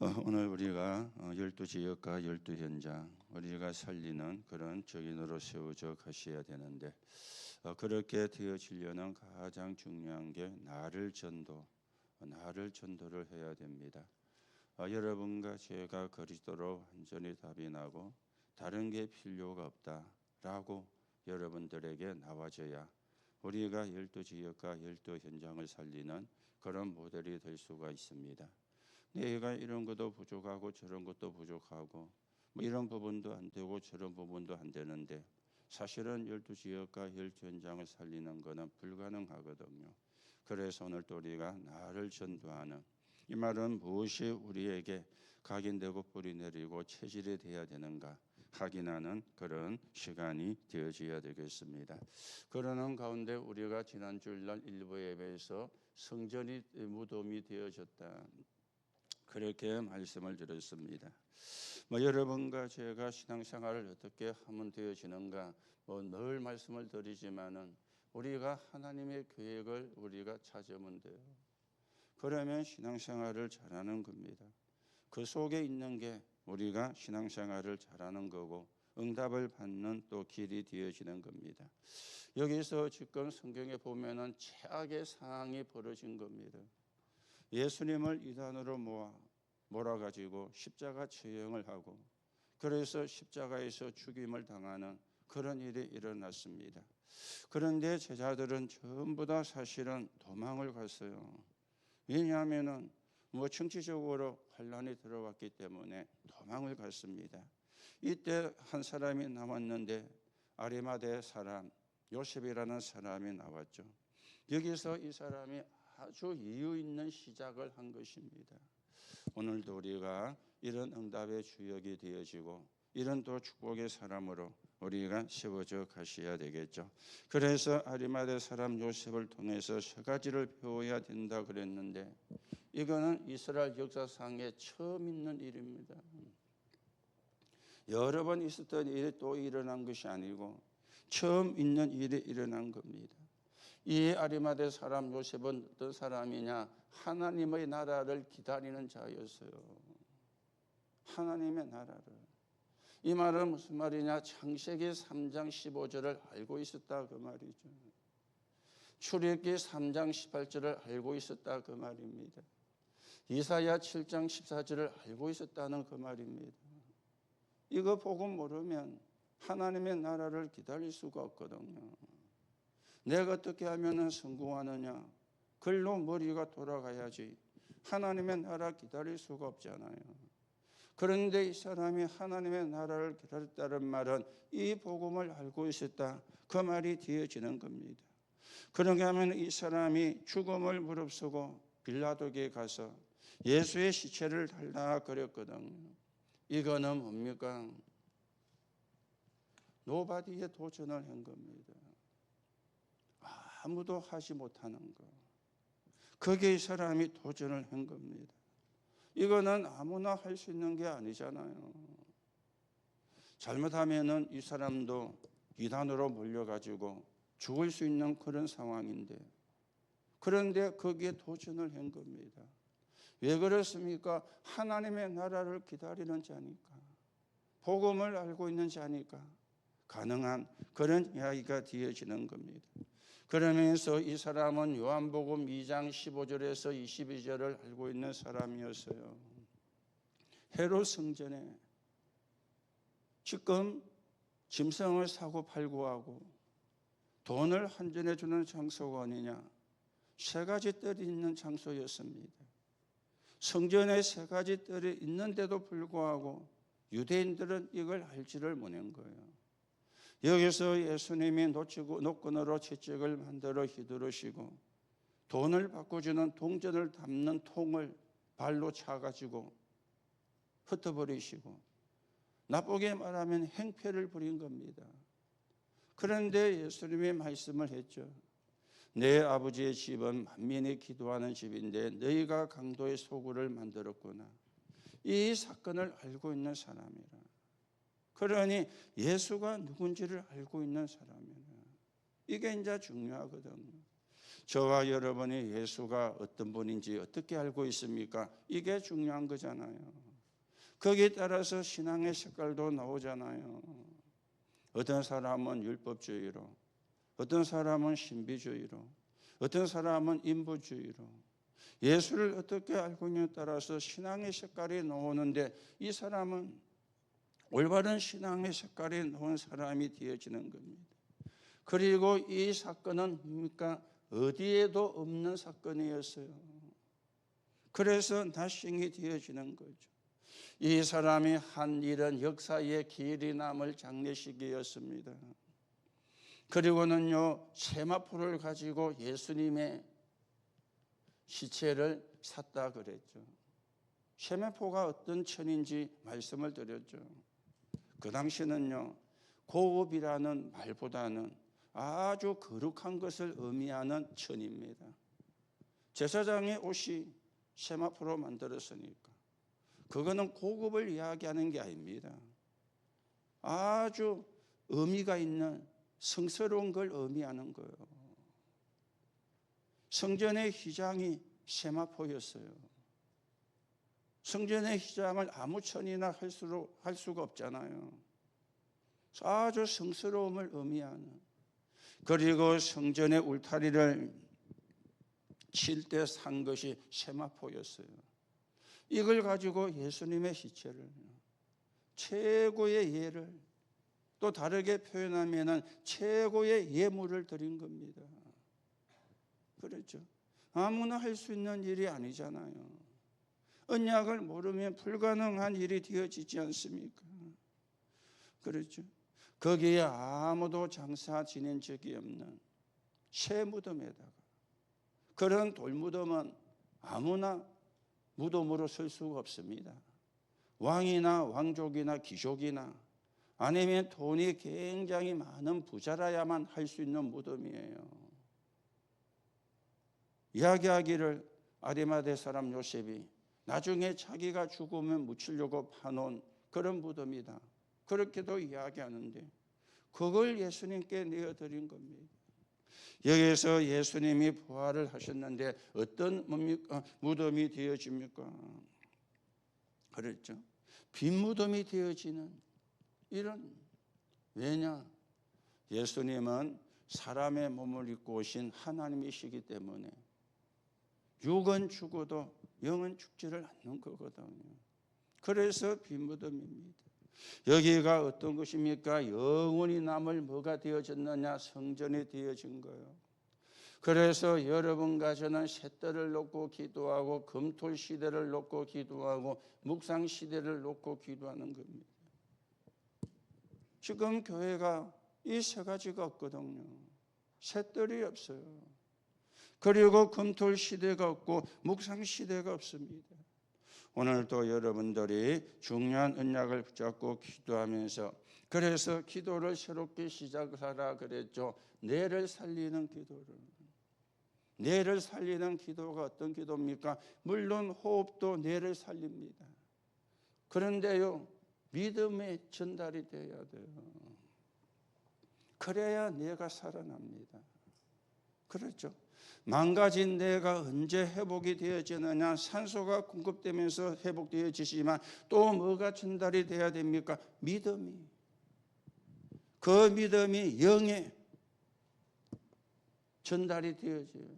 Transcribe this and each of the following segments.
오늘 우리가 12지역과 12현장 우리가 살리는 그런 적인으로 세워져 가셔야 되는데 그렇게 되어지려는 가장 중요한 게 나를 전도를 해야 됩니다. 여러분과 제가 그리스도로 완전히 답이 나고 다른 게 필요가 없다라고 여러분들에게 나와져야 우리가 12지역과 12현장을 살리는 그런 모델이 될 수가 있습니다. 내가 이런 것도 부족하고 저런 것도 부족하고 이런 부분도 안 되고 저런 부분도 안 되는데 사실은 12지역과 12현장을 살리는 것은 불가능하거든요. 그래서 오늘 또 우리가 나를 전도하는, 이 말은 무엇이 우리에게 각인되고 뿌리 내리고 체질이 되어야 되는가 확인하는 그런 시간이 되어져야 되겠습니다. 그러는 가운데 우리가 지난 주일날 일부 예배에서 성전이 무덤이 되어졌다, 그렇게 말씀을 드렸습니다. 여러분과 제가 신앙생활을 어떻게 하면 되어지는가 늘 말씀을 드리지만은 우리가 하나님의 계획을 우리가 찾으면 돼요. 그러면 신앙생활을 잘하는 겁니다. 그 속에 있는 게 우리가 신앙생활을 잘하는 거고 응답을 받는 또 길이 되어지는 겁니다. 여기서 지금 성경에 보면은 최악의 상황이 벌어진 겁니다. 예수님을 이단으로 몰아가지고 십자가 처형을 하고 그래서 십자가에서 죽임을 당하는 그런 일이 일어났습니다. 그런데 제자들은 전부 다 사실은 도망을 갔어요. 왜냐하면 정치적으로 환란이 들어왔기 때문에 도망을 갔습니다. 이때 한 사람이 남았는데 아리마대 사람 요셉이라는 사람이 나왔죠. 여기서 이 사람이 아주 이유 있는 시작을 한 것입니다. 오늘도 우리가 이런 응답의 주역이 되어지고 이런 또 축복의 사람으로 우리가 세워져 가셔야 되겠죠. 그래서 아리마대 사람 요셉을 통해서 세 가지를 배워야 된다 그랬는데 이거는 이스라엘 역사상에 처음 있는 일입니다. 여러 번 있었던 일이 또 일어난 것이 아니고 처음 있는 일이 일어난 겁니다. 이 아리마대 사람 요셉은 어떤 사람이냐? 하나님의 나라를 기다리는 자였어요. 하나님의 나라를. 이 말은 무슨 말이냐? 창세기 3장 15절을 알고 있었다 그 말이죠. 출애굽기 3장 18절을 알고 있었다 그 말입니다. 이사야 7장 14절을 알고 있었다는 그 말입니다. 이거 보고 모르면 하나님의 나라를 기다릴 수가 없거든요. 내가 어떻게 하면 성공하느냐? 글로 머리가 돌아가야지 하나님의 나라 기다릴 수가 없잖아요. 그런데 이 사람이 하나님의 나라를 기다렸다는 말은 이 복음을 알고 있었다 그 말이 되어지는 겁니다. 그런가 하면 이 사람이 죽음을 무릅쓰고 빌라도에게 가서 예수의 시체를 달라 그랬거든요. 이거는 뭡니까? 노바디에 도전을 한 겁니다. 아무도 하지 못하는 거. 거기에 이 사람이 도전을 한 겁니다. 이거는 아무나 할 수 있는 게 아니잖아요. 잘못하면은 이 사람도 이단으로 몰려가지고 죽을 수 있는 그런 상황인데 그런데 거기에 도전을 한 겁니다. 왜 그렇습니까? 하나님의 나라를 기다리는 자니까, 복음을 알고 있는 자니까 가능한 그런 이야기가 되어지는 겁니다. 그러면서 이 사람은 요한복음 2장 15절에서 22절을 알고 있는 사람이었어요. 헤롯 성전에 지금 짐승을 사고 팔고 하고 돈을 환전해 주는 장소가 어디냐? 세 가지 뜰이 있는 장소였습니다. 성전에 세 가지 뜰이 있는데도 불구하고 유대인들은 이걸 알지를 못한 거예요. 여기서 예수님이 노끈으로 채찍을 만들어 휘두르시고 돈을 바꿔주는 동전을 담는 통을 발로 차가지고 흩어버리시고 나쁘게 말하면 행패를 부린 겁니다. 그런데 예수님이 말씀을 했죠. 내 아버지의 집은 만민이 기도하는 집인데 너희가 강도의 소굴을 만들었구나. 이 사건을 알고 있는 사람이라. 그러니 예수가 누군지를 알고 있는 사람이라. 이게 이제 중요하거든요. 저와 여러분이 예수가 어떤 분인지 어떻게 알고 있습니까? 이게 중요한 거잖아요. 거기에 따라서 신앙의 색깔도 나오잖아요. 어떤 사람은 율법주의로, 어떤 사람은 신비주의로, 어떤 사람은 인부주의로, 예수를 어떻게 알고 있느냐에 따라서 신앙의 색깔이 나오는데, 이 사람은 올바른 신앙의 색깔이 나온 사람이 되어지는 겁니다. 그리고 이 사건은 뭡니까? 어디에도 없는 사건이었어요. 그래서 나싱이 되어지는 거죠. 이 사람이 한 일은 역사의 길이 남을 장례식이었습니다. 그리고는요, 세마포를 가지고 예수님의 시체를 샀다 그랬죠. 세마포가 어떤 천인지 말씀을 드렸죠. 그 당시는요, 고급이라는 말보다는 아주 거룩한 것을 의미하는 천입니다. 제사장의 옷이 세마포로 만들었으니까 그거는 고급을 이야기하는 게 아닙니다. 아주 의미가 있는 성스러운 걸 의미하는 거예요. 성전의 휘장이 세마포였어요. 성전의 휘장을 아무 천이나 할 수가 없잖아요. 아주 성스러움을 의미하는, 그리고 성전의 울타리를 칠 때 산 것이 세마포였어요. 이걸 가지고 예수님의 시체를, 최고의 예를, 또 다르게 표현하면 최고의 예물을 드린 겁니다. 그렇죠? 아무나 할 수 있는 일이 아니잖아요. 언약을 모르면 불가능한 일이 되어지지 않습니까? 그렇죠? 거기에 아무도 장사 지낸 적이 없는 새 무덤에다가, 그런 돌무덤은 아무나 무덤으로 설 수가 없습니다. 왕이나 왕족이나 귀족이나 아니면 돈이 굉장히 많은 부자라야만 할 수 있는 무덤이에요. 이야기하기를 아리마대 사람 요셉이 나중에 자기가 죽으면 묻히려고 파놓은 그런 무덤이다, 그렇게도 이야기하는데, 그걸 예수님께 내어드린 겁니다. 여기서 예수님이 부활을 하셨는데 어떤 무덤이 되어집니까? 그렇죠? 빈 무덤이 되어지는 이런, 왜냐? 예수님은 사람의 몸을 입고 오신 하나님이시기 때문에 육은 죽어도 영은 죽지를 않는 거거든요. 그래서 빈 무덤입니다. 여기가 어떤 것입니까? 영원히 남을 뭐가 되어졌느냐? 성전이 되어진 거예요. 그래서 여러분과 저는 쇳돌을 놓고 기도하고 금토 시대를 놓고 기도하고 묵상 시대를 놓고 기도하는 겁니다. 지금 교회가 이 세 가지가 없거든요. 쇳돌이 없어요. 그리고 금토 시대가 없고 묵상 시대가 없습니다. 오늘도 여러분들이 중요한 언약을 붙잡고 기도하면서, 그래서 기도를 새롭게 시작하라 그랬죠. 뇌를 살리는 기도를. 뇌를 살리는 기도가 어떤 기도입니까? 물론 호흡도 뇌를 살립니다. 그런데요, 믿음의 전달이 되어야 돼요. 그래야 뇌가 살아납니다. 그렇죠? 망가진 뇌가 언제 회복이 되어지느냐? 산소가 공급되면서 회복되어지지만 또 뭐가 전달이 돼야 됩니까? 믿음이. 그 믿음이 영에 전달이 되어져요.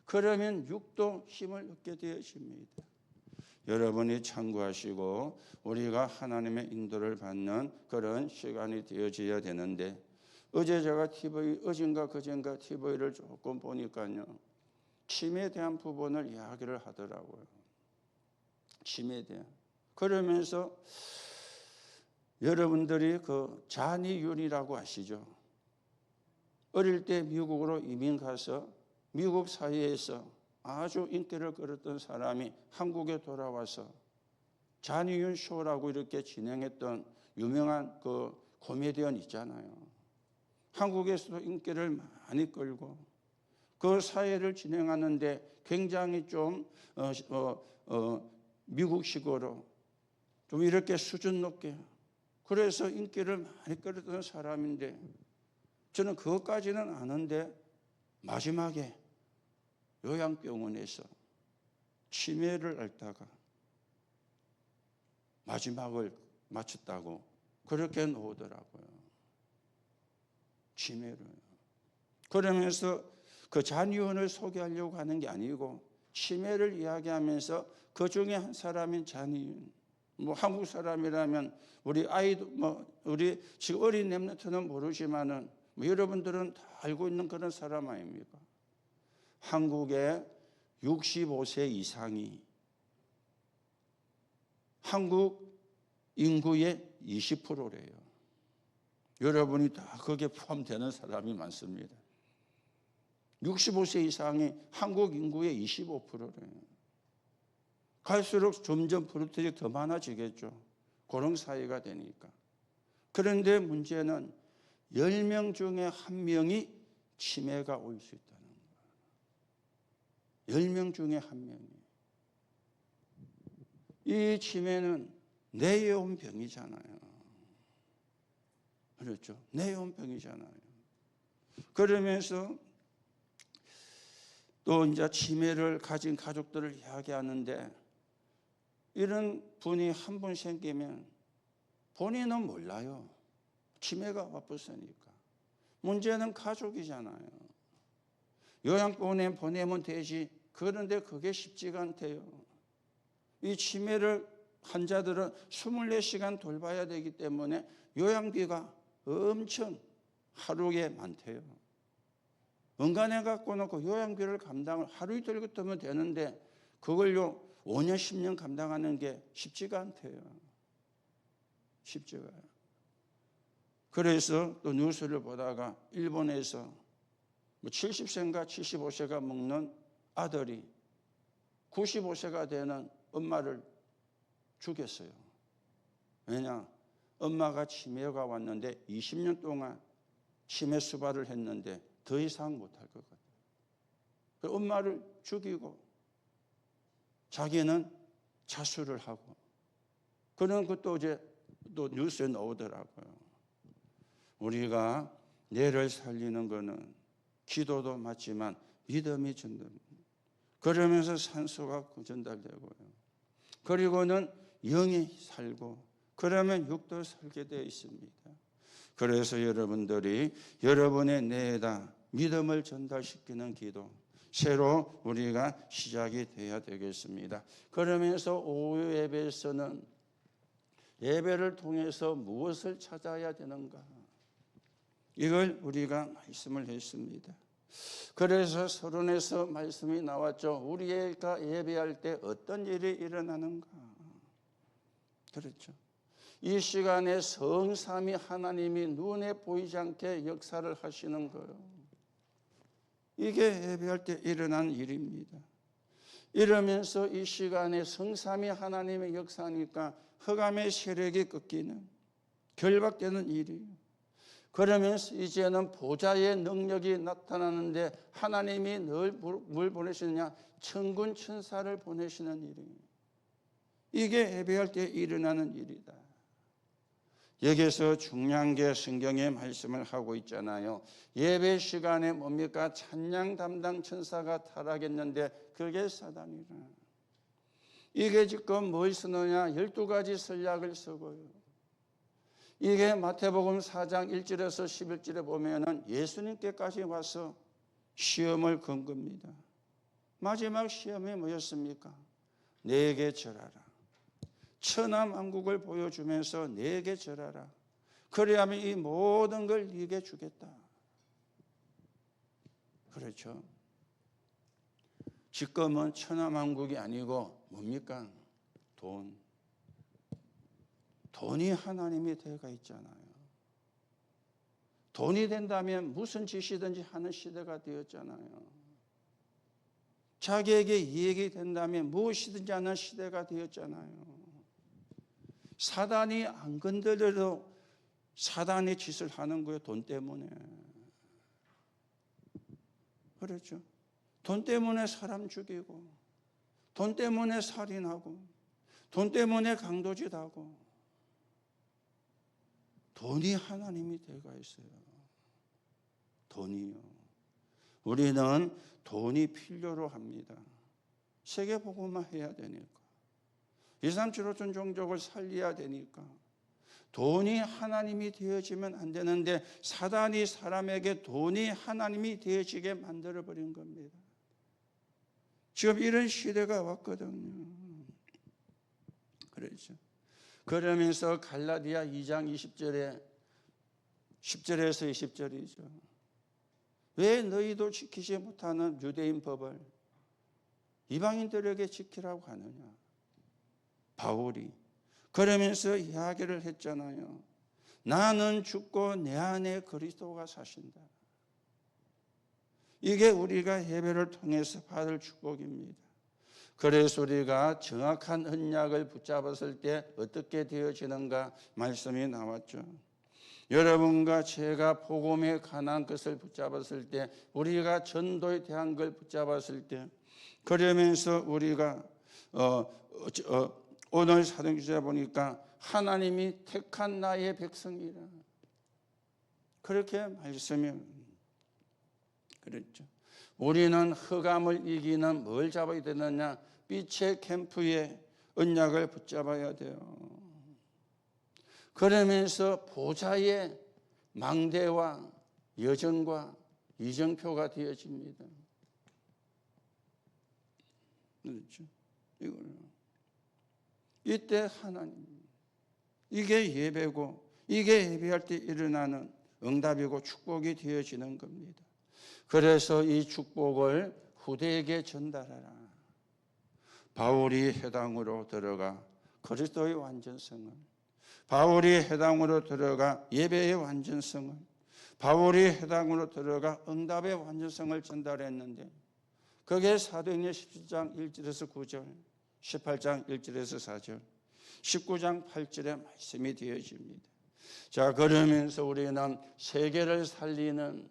그러면 육도 힘을 얻게 되어집니다. 여러분이 참고하시고 우리가 하나님의 인도를 받는 그런 시간이 되어져야 되는데, 어제 제가 어젠가 그젠가 TV를 조금 보니까요, 침에 대한 부분을 이야기를 하더라고요. 침에 대한. 그러면서 여러분들이 그 잔이윤이라고 아시죠? 어릴 때 미국으로 이민 가서 미국 사회에서 아주 인기를 끌었던 사람이 한국에 돌아와서 잔이윤 쇼라고 이렇게 진행했던 유명한 그 코미디언 있잖아요. 한국에서도 인기를 많이 끌고 그 사회를 진행하는데 굉장히 좀 미국식으로 좀 이렇게 수준 높게, 그래서 인기를 많이 끌었던 사람인데, 저는 그것까지는 아는데 마지막에 요양병원에서 치매를 앓다가 마지막을 마쳤다고 그렇게 나오더라고요. 치매를. 그러면서 그 잔의원을 소개하려고 하는 게 아니고 치매를 이야기하면서 그 중에 한 사람인 잔의원. 뭐 한국 사람이라면 우리 아이도 우리 지금 어린 랩런트는 모르지만은 여러분들은 다 알고 있는 그런 사람 아닙니까? 한국의 65세 이상이 한국 인구의 20%래요. 여러분이 다 거기에 포함되는 사람이 많습니다. 65세 이상이 한국 인구의 25%래요. 갈수록 점점 퍼센트가 더 많아지겠죠. 그런 사회가 되니까. 그런데 문제는 10명 중에 1명이 치매가 올 수 있다는 거예요. 10명 중에 1명이. 이 치매는 뇌염 병이잖아요. 그렇죠. 뇌염 병이잖아요. 그러면서 또 이제 치매를 가진 가족들을 이야기하는데 이런 분이 한 분 생기면 본인은 몰라요. 치매가 와봤으니까. 문제는 가족이잖아요. 요양병원에 보내면 되지. 그런데 그게 쉽지가 않대요. 이 치매를 환자들은 24시간 돌봐야 되기 때문에 요양비가 엄청 하루에 많대요. 응간에 갖고 놓고 요양비를 감당을 하루 이틀 같으면 되는데 그걸요 5년 10년 감당하는 게 쉽지가 않대요. 쉽지가 않아요. 그래서 또 뉴스를 보다가 일본에서 70세인가 75세가 먹는 아들이 95세가 되는 엄마를 죽였어요. 왜냐? 엄마가 치매가 왔는데 20년 동안 치매 수발을 했는데 더 이상 못할 것 같아요. 엄마를 죽이고 자기는 자수를 하고 그런 것도 이제 또 뉴스에 나오더라고요. 우리가 뇌를 살리는 거는 기도도 맞지만 믿음이 전달됩니다. 그러면서 산소가 전달되고요. 그리고는 영이 살고 그러면 육도 살게 되어 있습니다. 그래서 여러분들이 여러분의 뇌에다 믿음을 전달시키는 기도 새로 우리가 시작이 돼야 되겠습니다. 그러면서 오후 예배에서는 예배를 통해서 무엇을 찾아야 되는가? 이걸 우리가 말씀을 했습니다. 그래서 서론에서 말씀이 나왔죠. 우리가 예배할 때 어떤 일이 일어나는가? 그렇죠. 이 시간에 성삼위 하나님이 눈에 보이지 않게 역사를 하시는 거예요. 이게 예배할 때 일어난 일입니다. 이러면서 이 시간에 성삼위 하나님의 역사니까 흑암의 세력이 꺾이는 결박되는 일이에요. 그러면서 이제는 보좌의 능력이 나타나는데 하나님이 뭘 보내시느냐? 천군 천사를 보내시는 일이에요. 이게 예배할 때 일어나는 일이다. 여기서 중요한 게 성경의 말씀을 하고 있잖아요. 예배 시간에 뭡니까? 찬양 담당 천사가 타락했는데 그게 사단이라. 이게 지금 뭘 쓰느냐? 12가지 선략을 쓰고요. 이게 마태복음 4장 1절에서 11절에 보면은 예수님께까지 와서 시험을 건 겁니다. 마지막 시험이 뭐였습니까? 내게 절하라. 천하만국을 보여주면서 내게 절하라. 그래야만 이 모든 걸 네게 주겠다. 그렇죠. 지금은 천하만국이 아니고 뭡니까? 돈이 하나님이 되어가 있잖아요. 돈이 된다면 무슨 짓이든지 하는 시대가 되었잖아요. 자기에게 이익이 된다면 무엇이든지 하는 시대가 되었잖아요. 사단이 안 건드려도 사단의 짓을 하는 거예요. 돈 때문에. 그렇죠. 돈 때문에 사람 죽이고 돈 때문에 살인하고 돈 때문에 강도짓하고 돈이 하나님이 되어가 있어요. 돈이요. 우리는 돈이 필요로 합니다. 세계복음화 해야 되니까. 2, 3, 7, 5천 종족을 살려야 되니까. 돈이 하나님이 되어지면 안 되는데 사단이 사람에게 돈이 하나님이 되어지게 만들어버린 겁니다. 지금 이런 시대가 왔거든요. 그렇죠. 그러면서 갈라디아 2장 20절에 10절에서 20절이죠. 왜 너희도 지키지 못하는 유대인 법을 이방인들에게 지키라고 하느냐. 바울이 그러면서 이야기를 했잖아요. 나는 죽고 내 안에 그리스도가 사신다. 이게 우리가 예배를 통해서 받을 축복입니다. 그래서 우리가 정확한 언약을 붙잡았을 때 어떻게 되어지는가 말씀이 나왔죠. 여러분과 제가 복음에 관한 것을 붙잡았을 때, 우리가 전도에 대한 걸 붙잡았을 때, 그러면서 우리가 오늘 사도행전에 보니까 하나님이 택한 나의 백성이라 그렇게 말씀이 그랬죠. 우리는 흑암을 이기는 뭘 잡아야 되느냐? 빛의 캠프의 언약을 붙잡아야 돼요. 그러면서 보좌의 망대와 여정과 이정표가 되어집니다. 그렇죠? 이때 하나님, 이게 예배고, 이게 예배할 때 일어나는 응답이고 축복이 되어지는 겁니다. 그래서 이 축복을 후대에게 전달하라. 바울이 회당으로 들어가 그리스도의 완전성을, 바울이 회당으로 들어가 예배의 완전성을, 바울이 회당으로 들어가 응답의 완전성을 전달했는데, 그게 사도행전 17장 1절에서 9절, 18장 1절에서 4절, 19장 8절에 말씀이 되어집니다. 자, 그러면서 우리는 세계를 살리는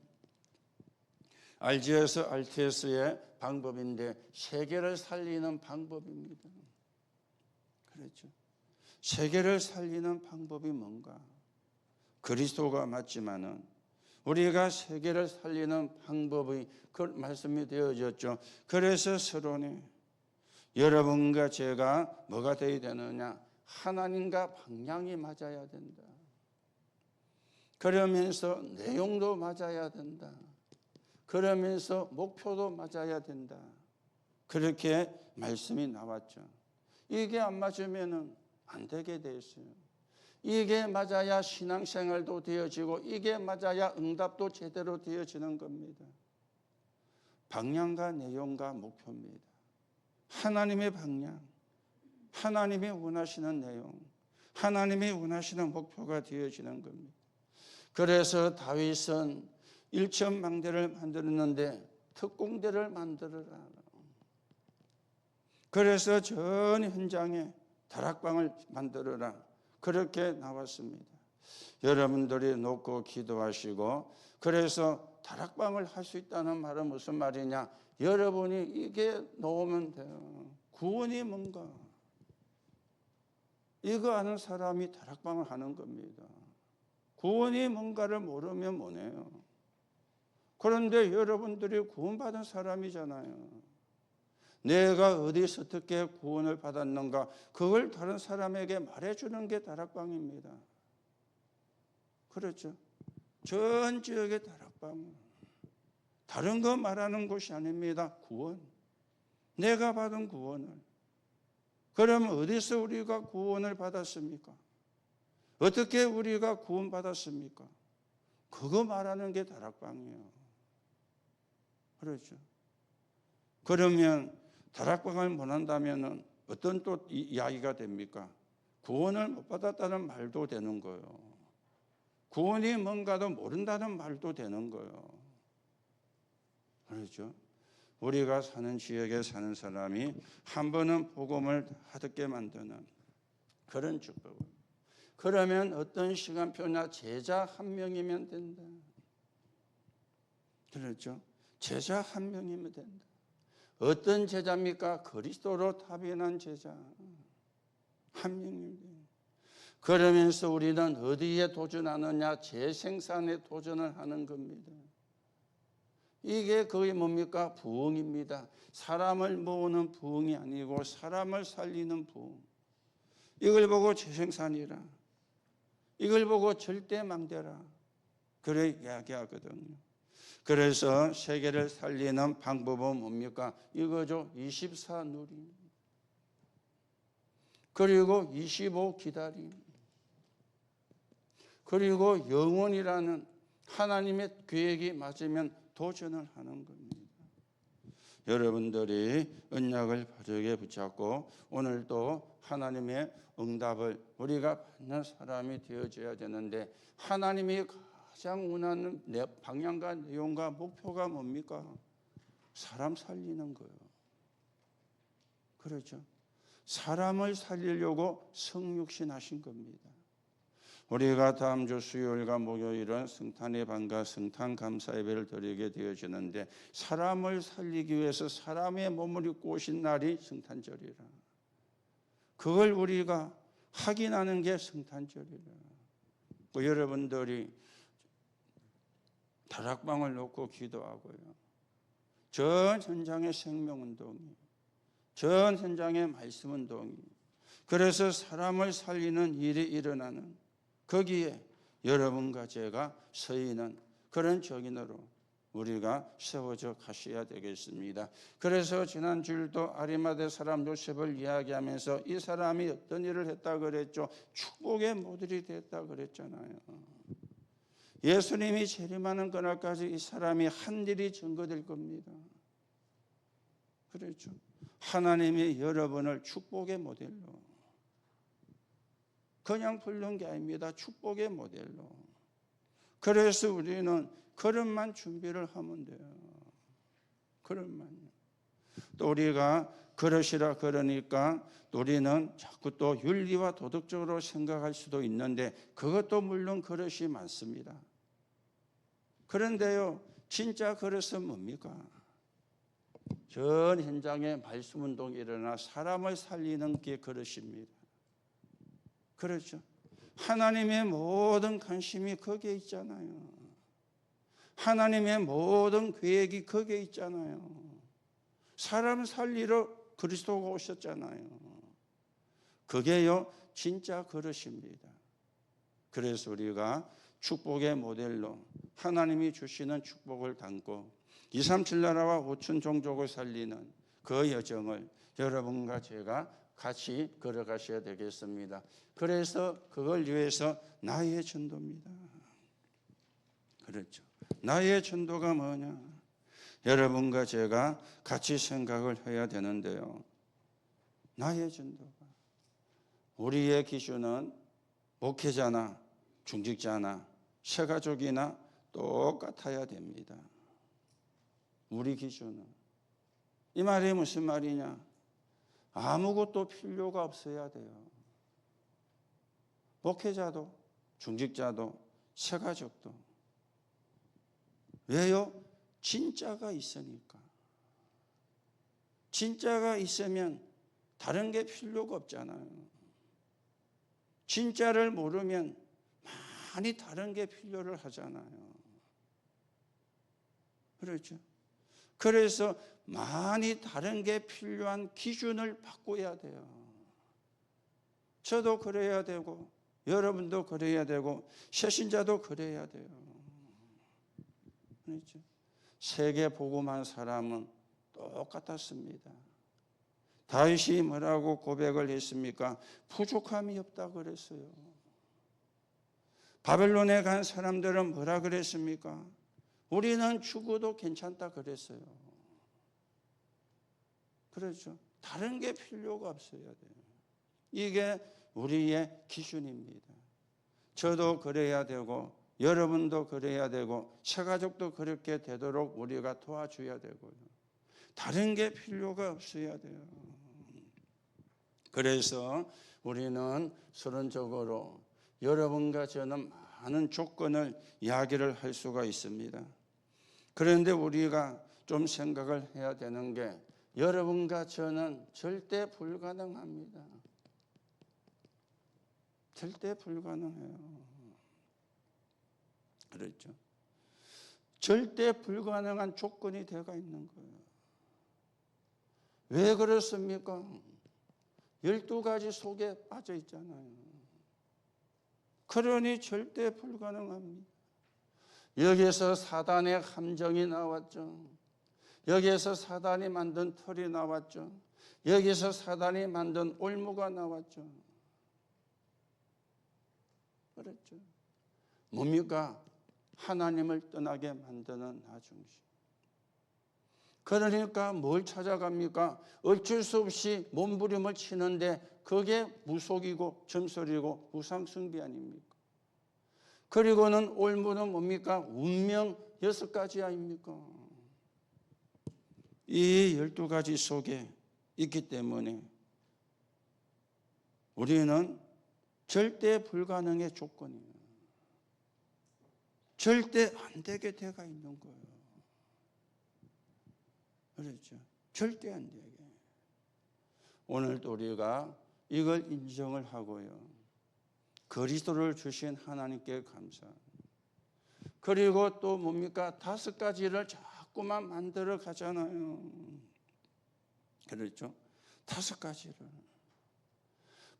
RGS, RTS의 방법인데 세계를 살리는 방법입니다. 그렇죠. 세계를 살리는 방법이 뭔가? 그리스도가 맞지만은 우리가 세계를 살리는 방법이 그 말씀이 되어졌죠. 그래서 서론에 여러분과 제가 뭐가 되어야 되느냐? 하나님과 방향이 맞아야 된다. 그러면서 내용도 맞아야 된다. 그러면서 목표도 맞아야 된다. 그렇게 말씀이 나왔죠. 이게 안 맞으면 안 되게 돼 있어요. 이게 맞아야 신앙생활도 되어지고 이게 맞아야 응답도 제대로 되어지는 겁니다. 방향과 내용과 목표입니다. 하나님의 방향, 하나님이 원하시는 내용, 하나님이 원하시는 목표가 되어지는 겁니다. 그래서 다윗은 1천망대를 만들었는데 특공대를 만들어라. 그래서 전 현장에 다락방을 만들어라. 그렇게 나왔습니다. 여러분들이 놓고 기도하시고, 그래서 다락방을 할 수 있다는 말은 무슨 말이냐? 여러분이 이게 놓으면 돼요. 구원이 뭔가? 이거 아는 사람이 다락방을 하는 겁니다. 구원이 뭔가를 모르면 뭐네요. 그런데 여러분들이 구원받은 사람이잖아요. 내가 어디서 어떻게 구원을 받았는가, 그걸 다른 사람에게 말해주는 게 다락방입니다. 그렇죠? 전 지역의 다락방, 다른 거 말하는 곳이 아닙니다. 구원, 내가 받은 구원을. 그럼 어디서 우리가 구원을 받았습니까? 어떻게 우리가 구원받았습니까? 그거 말하는 게 다락방이에요. 그렇죠? 그러면 다락방을 못 한다면 어떤 또 이야기가 됩니까? 구원을 못 받았다는 말도 되는 거예요. 구원이 뭔가도 모른다는 말도 되는 거예요. 그렇죠? 우리가 사는 지역에 사는 사람이 한 번은 복음을 듣게 만드는 그런 축복. 그러면 어떤 시간표냐? 제자 한 명이면 된다. 그렇죠? 제자 한 명이면 된다. 어떤 제자입니까? 그리스도로 타변한 제자 한 명입니다. 그러면서 우리는 어디에 도전하느냐? 재생산에 도전을 하는 겁니다. 이게 거의 뭡니까? 부흥입니다. 사람을 모으는 부흥이 아니고 사람을 살리는 부흥. 이걸 보고 재생산이라, 이걸 보고 절대망대라, 그래 이야기하거든요. 그래서 세계를 살리는 방법은 뭡니까? 이거죠. 24 누림, 그리고 25 기다림, 그리고 영원이라는 하나님의 계획이 맞으면 도전을 하는 겁니다. 여러분들이 언약을 바르게 붙잡고 오늘도 하나님의 응답을 우리가 받는 사람이 되어져야 되는데, 하나님이 가장 원하는 방향과 내용과 목표가 뭡니까? 사람 살리는 거예요. 그렇죠? 사람을 살리려고 성육신 하신 겁니다. 우리가 다음 주 수요일과 목요일은 성탄의 밤과 성탄 감사 예배를 드리게 되어지는데, 사람을 살리기 위해서 사람의 몸을 입고 오신 날이 성탄절이라, 그걸 우리가 확인하는 게 성탄절이라. 여러분들이 다락방을 놓고 기도하고요, 전 현장의 생명운동이, 전 현장의 말씀운동이, 그래서 사람을 살리는 일이 일어나는, 거기에 여러분과 제가 서 있는 그런 적인으로 우리가 세워져 가셔야 되겠습니다. 그래서 지난 주일도 아리마대 사람 요셉을 이야기하면서 이 사람이 어떤 일을 했다 그랬죠? 축복의 모델이 됐다 그랬잖아요. 예수님이 재림하는 그날까지 이 사람이 한 일이 증거될 겁니다. 그렇죠? 하나님이 여러분을 축복의 모델로, 그냥 부른 게 아닙니다. 축복의 모델로. 그래서 우리는 그릇만 준비를 하면 돼요. 그릇만요. 또 우리가 그릇이라 그러니까 우리는 자꾸 또 윤리와 도덕적으로 생각할 수도 있는데, 그것도 물론 그릇이 많습니다. 그런데요, 진짜 그릇은 뭡니까? 전 현장에 말씀운동이 일어나 사람을 살리는 게 그릇입니다. 그렇죠? 하나님의 모든 관심이 거기에 있잖아요. 하나님의 모든 계획이 거기에 있잖아요. 사람 살리러 그리스도가 오셨잖아요. 그게요 진짜 그릇입니다. 그래서 우리가 축복의 모델로 하나님이 주시는 축복을 담고 237 나라와 5천 종족을 살리는 그 여정을 여러분과 제가 같이 걸어가셔야 되겠습니다. 그래서 그걸 위해서 나의 전도입니다. 그렇죠. 나의 전도가 뭐냐? 여러분과 제가 같이 생각을 해야 되는데요, 나의 전도가, 우리의 기준은 목회자나 중직자나 새가족이나 똑같아야 됩니다. 우리 기준은. 이 말이 무슨 말이냐? 아무것도 필요가 없어야 돼요. 목회자도 중직자도 새가족도. 왜요? 진짜가 있으니까. 진짜가 있으면 다른 게 필요가 없잖아요. 진짜를 모르면 많이 다른 게 필요를 하잖아요. 그렇죠? 그래서 많이 다른 게 필요한 기준을 바꿔야 돼요. 저도 그래야 되고 여러분도 그래야 되고 새신자도 그래야 돼요. 그렇죠? 세계 복음한 사람은 똑같았습니다. 다윗이 뭐라고 고백을 했습니까? 부족함이 없다 그랬어요. 바벨론에 간 사람들은 뭐라 그랬습니까? 우리는 죽어도 괜찮다 그랬어요. 그렇죠? 다른 게 필요가 없어야 돼요. 이게 우리의 기준입니다. 저도 그래야 되고 여러분도 그래야 되고 새가족도 그렇게 되도록 우리가 도와줘야 되고요. 다른 게 필요가 없어야 돼요. 그래서 우리는 서론적으로 여러분과 저는 많은 조건을 이야기를 할 수가 있습니다. 그런데 우리가 좀 생각을 해야 되는 게, 여러분과 저는 절대 불가능합니다. 절대 불가능해요. 그렇죠? 절대 불가능한 조건이 되어 있는 거예요. 왜 그렇습니까? 12가지 속에 빠져 있잖아요. 그러니 절대 불가능합니다. 여기에서 사단의 함정이 나왔죠. 여기에서 사단이 만든 틀이 나왔죠. 여기서 사단이 만든 올무가 나왔죠. 그렇죠. 뭡니까? 하나님을 떠나게 만드는 나중심. 그러니까 뭘 찾아갑니까? 어쩔 수 없이 몸부림을 치는데 그게 무속이고 점설이고 우상숭배 아닙니까? 그리고는 올무는 뭡니까? 운명 6가지 아닙니까? 이 12가지 속에 있기 때문에 우리는 절대 불가능의 조건이에요. 절대 안 되게 되어 있는 거예요. 그렇죠. 절대 안 되게. 오늘도 우리가 이걸 인정을 하고요. 그리스도를 주신 하나님께 감사. 그리고 또 뭡니까? 5가지를 자꾸만 만들어 가잖아요. 그렇죠. 5가지를.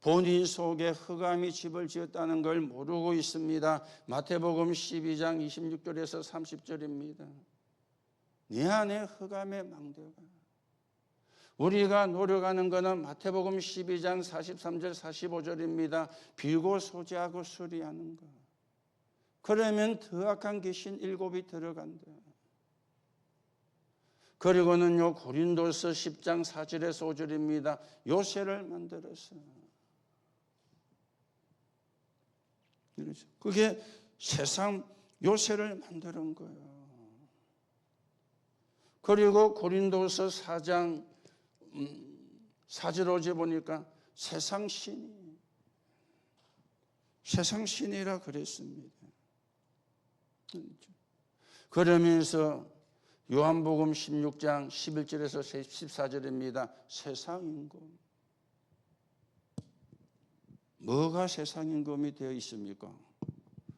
본인 속에 흑암이 집을 지었다는 걸 모르고 있습니다. 마태복음 12장 26절에서 30절입니다. 네 안에 흑암의 망대가. 우리가 노력하는 것은 마태복음 12장 43절 45절입니다. 빌고 소지하고 수리하는 것. 그러면 더 악한 귀신 7이 들어간다. 그리고는요 고린도서 10장 4절에서 5절입니다. 요새를 만들어서. 그게 세상 요새를 만드는 거예요. 그리고 고린도서 4장 4절 5절 보니까 세상 신이라 그랬습니다. 그러면서 요한복음 16장 11절에서 14절입니다. 세상 임금. 뭐가 세상 임금이 되어 있습니까?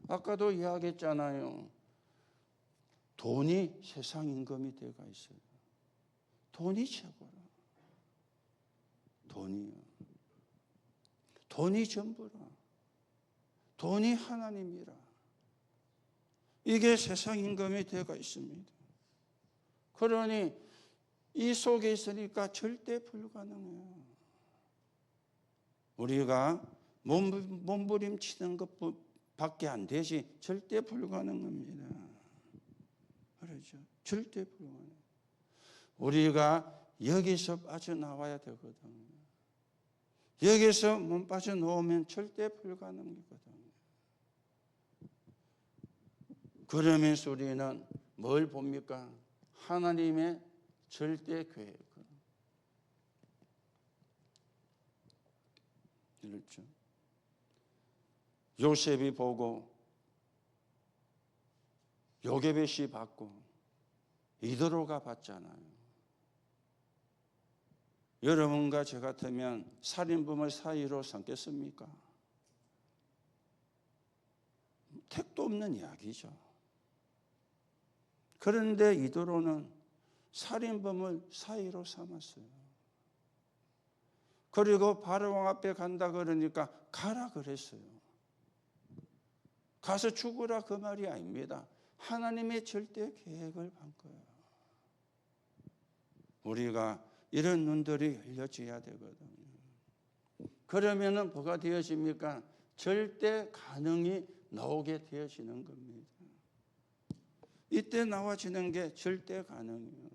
아까도 이야기했잖아요. 돈이 세상 임금이 되어 있어요. 돈이 최고라. 돈이요. 돈이 전부라. 돈이 하나님이라. 이게 세상 임금이 되어 있습니다. 그러니 이 속에 있으니까 절대 불가능해요. 우리가 몸부림치는 것밖에 안 되지 절대 불가능합니다. 그렇죠. 절대 불가능. 우리가 여기서 빠져나와야 되거든요. 여기서 못 빠져나오면 절대 불가능이거든요. 그러면서 우리는 뭘 봅니까? 하나님의 절대 계획. 그렇죠. 요셉이 보고 요게벳이 받고 이도로가 받잖아요. 여러분과 저 같으면 살인범을 사이로 삼겠습니까? 택도 없는 이야기죠. 그런데 이도로는 살인범을 사이로 삼았어요. 그리고 바로왕 앞에 간다 그러니까 가라 그랬어요. 가서 죽으라 그 말이 아닙니다. 하나님의 절대 계획을 한 거예요. 우리가 이런 눈들이 열려져야 되거든요. 그러면은 뭐가 되어집니까? 절대 가능이 나오게 되어지는 겁니다. 이때 나와지는 게 절대 가능이에요.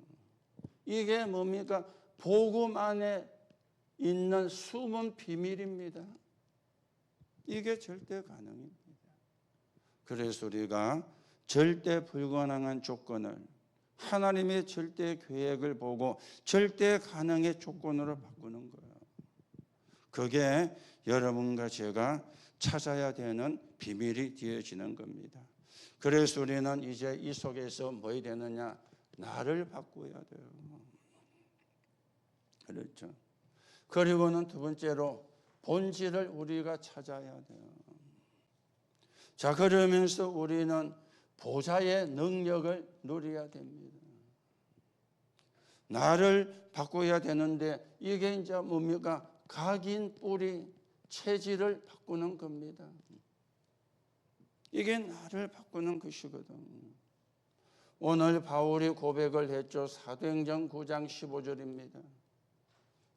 이게 뭡니까? 복음 안에 있는 숨은 비밀입니다. 이게 절대 가능입니다. 그래서 우리가 절대 불가능한 조건을 하나님의 절대 계획을 보고 절대 가능의 조건으로 바꾸는 거예요. 그게 여러분과 제가 찾아야 되는 비밀이 되어지는 겁니다. 그래서 우리는 이제 이 속에서 뭐 해야 되느냐? 나를 바꿔야 돼요. 그렇죠. 그리고는 두 번째로 본질을 우리가 찾아야 돼요. 자, 그러면서 우리는 보좌의 능력을 누려야 됩니다. 나를 바꿔야 되는데 이게 이제 뭡니까? 각인 뿌리 체질을 바꾸는 겁니다. 이게 나를 바꾸는 것이거든. 오늘 바울이 고백을 했죠. 사도행전 9장 15절입니다.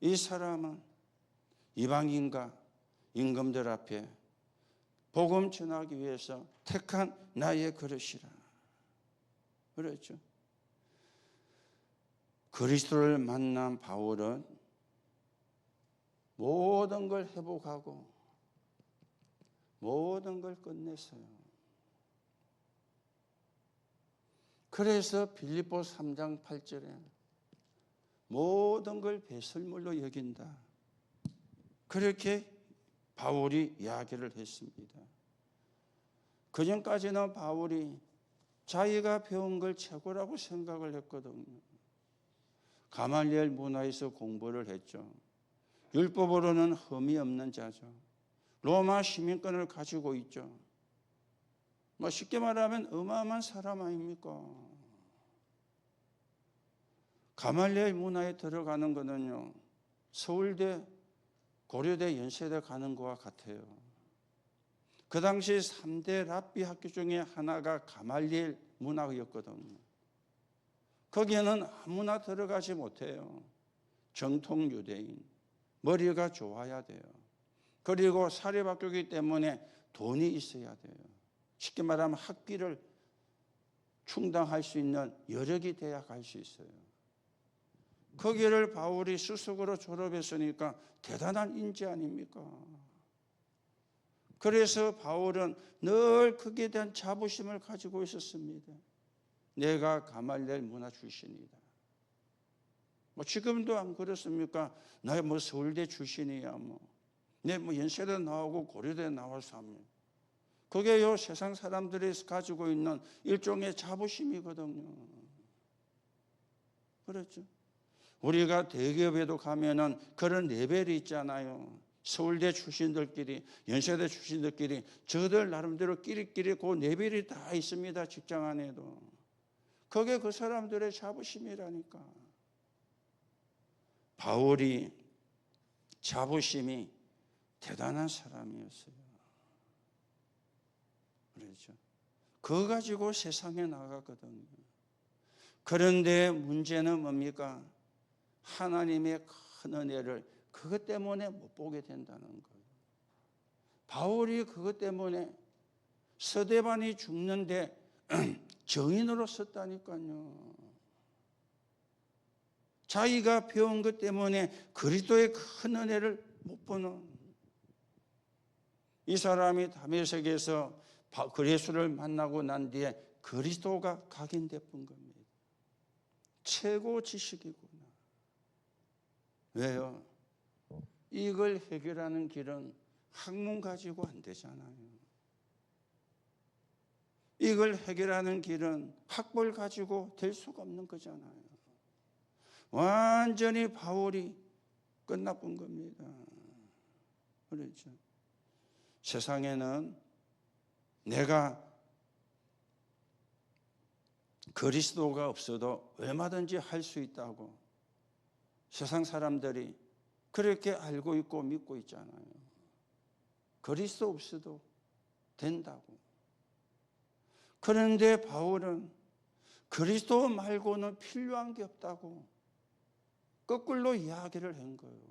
이 사람은 이방인과 임금들 앞에 복음 전하기 위해서 택한 나의 그릇이라. 그렇죠. 그리스도를 만난 바울은 모든 걸 회복하고 모든 걸 끝냈어요. 그래서 빌립보 3장 8절에 모든 걸 배설물로 여긴다. 그렇게 바울이 이야기를 했습니다. 그전까지는 바울이 자기가 배운 걸 최고라고 생각을 했거든요. 가말리엘 문화에서 공부를 했죠. 율법으로는 흠이 없는 자죠. 로마 시민권을 가지고 있죠. 쉽게 말하면 어마어마한 사람 아닙니까? 가말리엘 문화에 들어가는 거는요, 서울대, 고려대, 연세대 가는 거와 같아요. 그 당시 3대 랍비 학교 중에 하나가 가말리엘 문화였거든요. 거기에는 아무나 들어가지 못해요. 정통 유대인, 머리가 좋아야 돼요. 그리고 사립학교이기 때문에 돈이 있어야 돼요. 쉽게 말하면 학비를 충당할 수 있는 여력이 돼야 갈 수 있어요. 거기를 바울이 수석으로 졸업했으니까 대단한 인재 아닙니까? 그래서 바울은 늘 거기에 대한 자부심을 가지고 있었습니다. 내가 가말리엘 문화 출신이다. 지금도 안 그렇습니까? 나 서울대 출신이야. 내 연세대 나오고 고려대 나와서 하면. 그게 세상 사람들이 가지고 있는 일종의 자부심이거든요. 그렇죠? 우리가 대기업에도 가면은 그런 레벨이 있잖아요. 서울대 출신들끼리, 연세대 출신들끼리 저들 나름대로 끼리끼리 그 레벨이 다 있습니다. 직장 안에도. 그게 그 사람들의 자부심이라니까. 바울이 자부심이 대단한 사람이었어요. 그렇죠. 그거 가지고 세상에 나가거든요. 그런데 문제는 뭡니까? 하나님의 큰 은혜를 그것 때문에 못 보게 된다는 거예요. 바울이 그것 때문에 스데반이 죽는데 정인으로 썼다니까요. 자기가 배운 것 때문에 그리스도의 큰 은혜를 못 보는 이 사람이 다메섹에서 예수를 만나고 난 뒤에 그리스도가 각인되었던 겁니다. 최고 지식이구나. 왜요? 이걸 해결하는 길은 학문 가지고 안 되잖아요. 이걸 해결하는 길은 학벌 가지고 될 수가 없는 거잖아요. 완전히 바울이 끝나본 겁니다. 그렇죠. 세상에는 내가 그리스도가 없어도 얼마든지 할 수 있다고 세상 사람들이 그렇게 알고 있고 믿고 있잖아요. 그리스도 없어도 된다고. 그런데 바울은 그리스도 말고는 필요한 게 없다고 거꾸로 이야기를 한 거예요.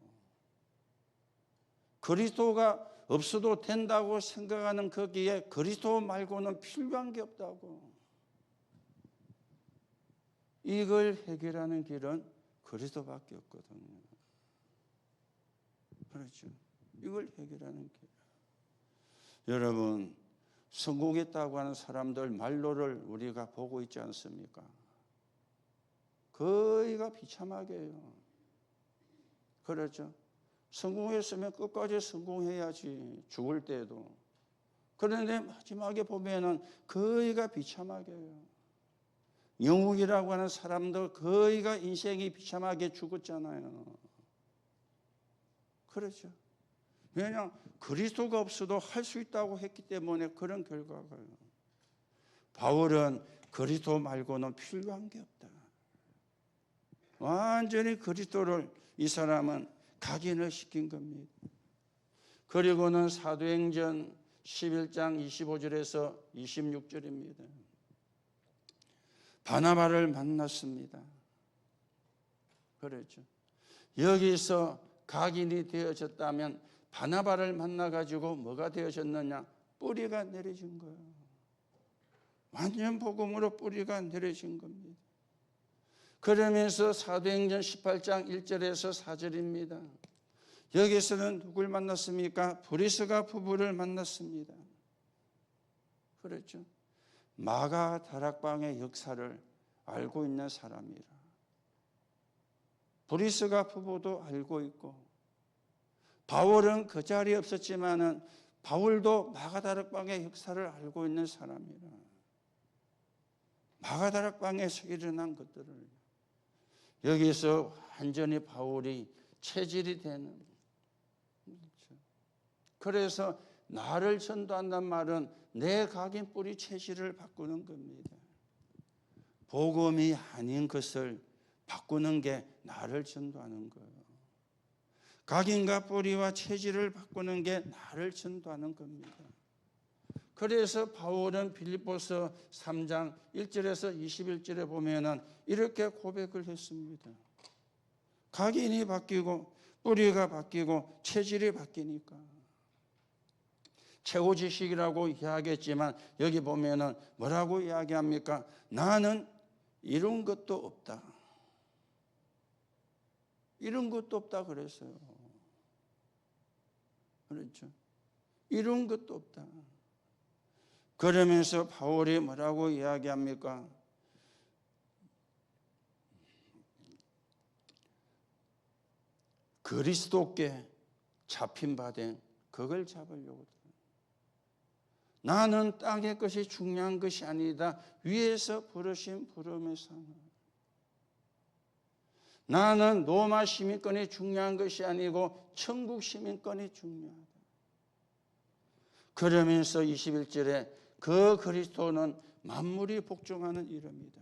그리스도가 없어도 된다고 생각하는 거기에 그리스도 말고는 필요한 게 없다고. 이걸 해결하는 길은 그리스도밖에 없거든요. 그렇죠. 이걸 해결하는 길. 여러분, 성공했다고 하는 사람들 말로를 우리가 보고 있지 않습니까? 거의가 비참하게 해요. 그렇죠. 성공했으면 끝까지 성공해야지, 죽을 때도. 그런데 마지막에 보면은 거의가 비참하게 해요. 영국이라고 하는 사람도 거의가 인생이 비참하게 죽었잖아요. 그렇죠. 왜냐? 그리스도가 없어도 할 수 있다고 했기 때문에 그런 결과가요. 바울은 그리스도 말고는 필요한 게 없다. 완전히 그리스도를 이 사람은 각인을 시킨 겁니다. 그리고는 사도행전 11장 25절에서 26절입니다. 바나바를 만났습니다. 그렇죠. 여기서 각인이 되어졌다면 바나바를 만나가지고 뭐가 되어졌느냐? 뿌리가 내려진 거예요. 완전 복음으로 뿌리가 내려진 겁니다. 그러면서 사도행전 18장 1절에서 4절입니다. 여기서는 누굴 만났습니까? 브리스가 부부를 만났습니다. 그렇죠. 마가 다락방의 역사를 알고 있는 사람이라. 브리스가 부부도 알고 있고, 바울은 그 자리에 없었지만은 바울도 마가 다락방의 역사를 알고 있는 사람이라. 마가 다락방에서 일어난 것들을 여기서 완전히 바울이 체질이 되는. 그래서 나를 전도한다는 말은 내 각인 뿌리 체질을 바꾸는 겁니다. 복음이 아닌 것을 바꾸는 게 나를 전도하는 거예요. 각인과 뿌리와 체질을 바꾸는 게 나를 전도하는 겁니다. 그래서 바울은 빌립보서 3장 1절에서 21절에 보면은 이렇게 고백을 했습니다. 각인이 바뀌고 뿌리가 바뀌고 체질이 바뀌니까. 최고 지식이라고 이야기했지만 여기 보면은 뭐라고 이야기합니까? 나는 이룬 것도 없다. 이룬 것도 없다 그랬어요. 그렇죠. 이룬 것도 없다. 그러면서 바울이 뭐라고 이야기합니까? 그리스도께 잡힌 바된 그걸 잡으려고. 나는 땅의 것이 중요한 것이 아니다. 위에서 부르신 부름의 상을. 나는 로마 시민권이 중요한 것이 아니고 천국 시민권이 중요하다. 그러면서 21절에 그 그리스도는 만물이 복종하는 이름이다.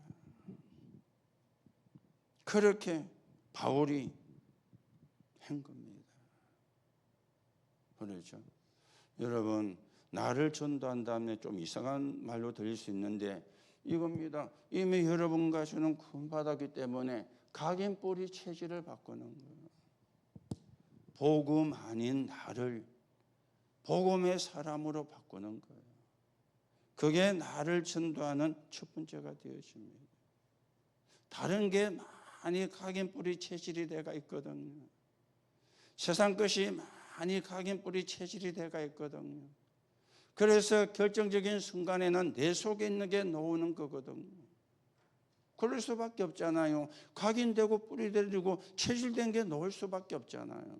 그렇게 바울이 한 겁니다. 그렇죠. 여러분, 나를 전도한 다음에 좀 이상한 말로 들릴 수 있는데 이겁니다. 이미 여러분과 저는 구원받았기 때문에 각인 뿌리 체질을 바꾸는 거예요. 복음 아닌 나를 복음의 사람으로 바꾸는 거예요. 그게 나를 전도하는 첫 번째가 되어집니다. 다른 게 많이 각인 뿌리 체질이 돼가 있거든요. 세상 것이 많이 각인 뿌리 체질이 돼가 있거든요. 그래서 결정적인 순간에는 내 속에 있는 게 나오는 거거든요. 그럴 수밖에 없잖아요. 각인되고 뿌리되고 체질된 게 나올 수밖에 없잖아요.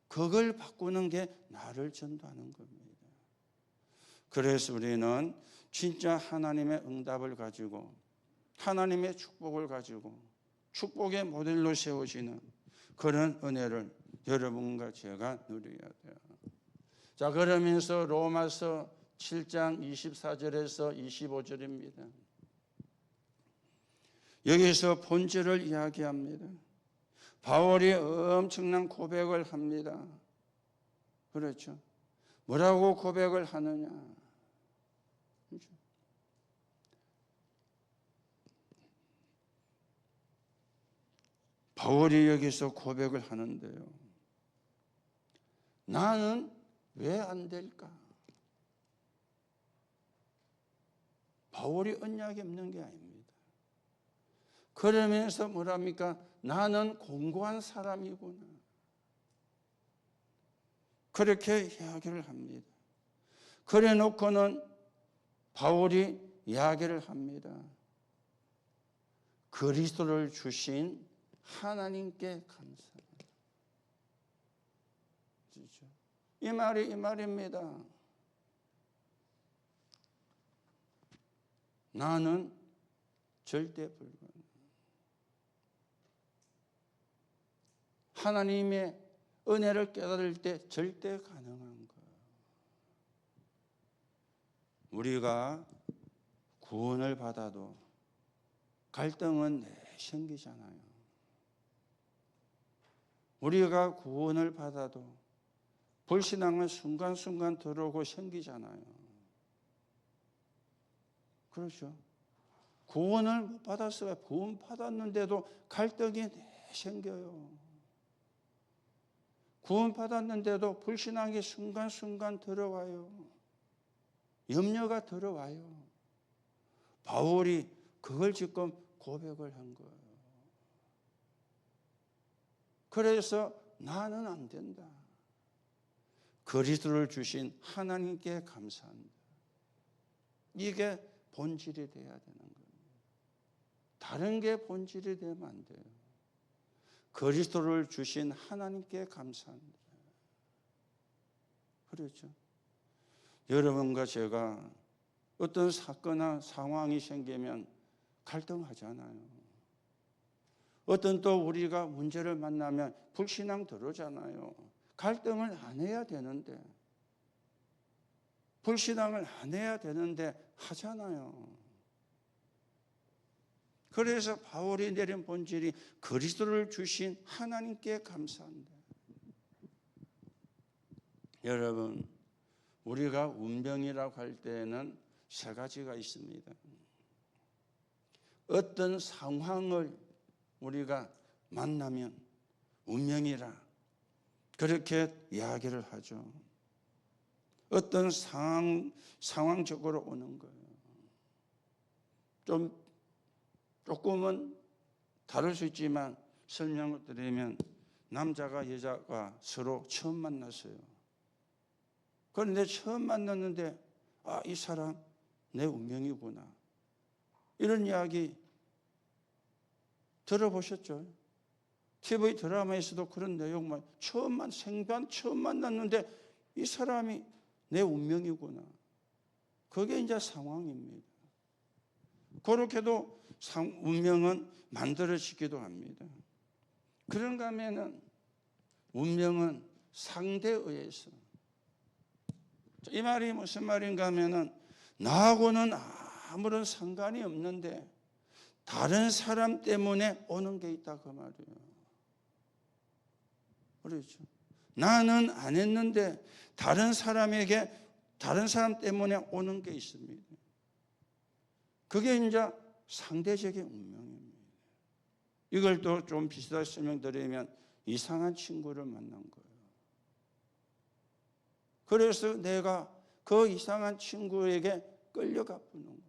그걸 바꾸는 게 나를 전도하는 겁니다. 그래서 우리는 진짜 하나님의 응답을 가지고 하나님의 축복을 가지고 축복의 모델로 세워지는 그런 은혜를 여러분과 제가 누려야 돼요. 자, 그러면서 로마서 7장 24절에서 25절입니다. 여기서 본질을 이야기합니다. 바울이 엄청난 고백을 합니다. 그렇죠. 뭐라고 고백을 하느냐. 그렇죠? 바울이 여기서 고백을 하는데요. 나는 왜 안 될까? 바울이 언약이 없는 게 아닙니다. 그러면서 뭐랍니까? 나는 공고한 사람이구나. 그렇게 이야기를 합니다. 그래 놓고는 바울이 이야기를 합니다. 그리스도를 주신 하나님께 감사합니다. 이 말이 이 말입니다. 나는 절대 불가능. 하나님의 은혜를 깨달을 때 절대 가능한 거예요. 우리가 구원을 받아도 갈등은 생기잖아요. 우리가 구원을 받아도 불신앙은 순간순간 들어오고 생기잖아요. 그렇죠? 구원을 못 받았어요. 구원 받았는데도 갈등이 생겨요. 구원 받았는데도 불신앙이 순간순간 들어와요. 염려가 들어와요. 바울이 그걸 지금 고백을 한 거예요. 그래서 나는 안 된다. 그리스도를 주신 하나님께 감사한다. 이게 본질이 돼야 되는 거예요. 다른 게 본질이 되면 안 돼요. 그리스도를 주신 하나님께 감사한다. 그렇죠? 여러분과 제가 어떤 사건이나 상황이 생기면 갈등하잖아요. 어떤 또 우리가 문제를 만나면 불신앙 들어오잖아요. 갈등을 안 해야 되는데, 불신앙을 안 해야 되는데 하잖아요. 그래서 바울이 내린 본질이 그리스도를 주신 하나님께 감사한다. 여러분, 우리가 운명이라고 할 때에는 세 가지가 있습니다. 어떤 상황을 우리가 만나면 운명이라 그렇게 이야기를 하죠. 어떤 상황적으로 오는 거예요. 조금은 다를 수 있지만 설명을 드리면 남자가 여자가 서로 처음 만났어요. 그런데 처음 만났는데 이 사람 내 운명이구나. 이런 이야기 들어보셨죠? TV 드라마에서도 그런 내용만 처음 만났는데 이 사람이 내 운명이구나. 그게 이제 상황입니다. 그렇게도 운명은 만들어지기도 합니다. 그런가 하면은 운명은 상대에 의해서, 이 말이 무슨 말인가 하면은 나하고는 아무런 상관이 없는데 다른 사람 때문에 오는 게 있다 그 말이에요. 그렇죠? 나는 안 했는데 다른 사람 때문에 오는 게 있습니다. 그게 이제 상대적인 운명입니다. 이걸 또 좀 비슷하게 설명드리면 이상한 친구를 만난 거예요. 그래서 내가 그 이상한 친구에게 끌려가 보는 거예요.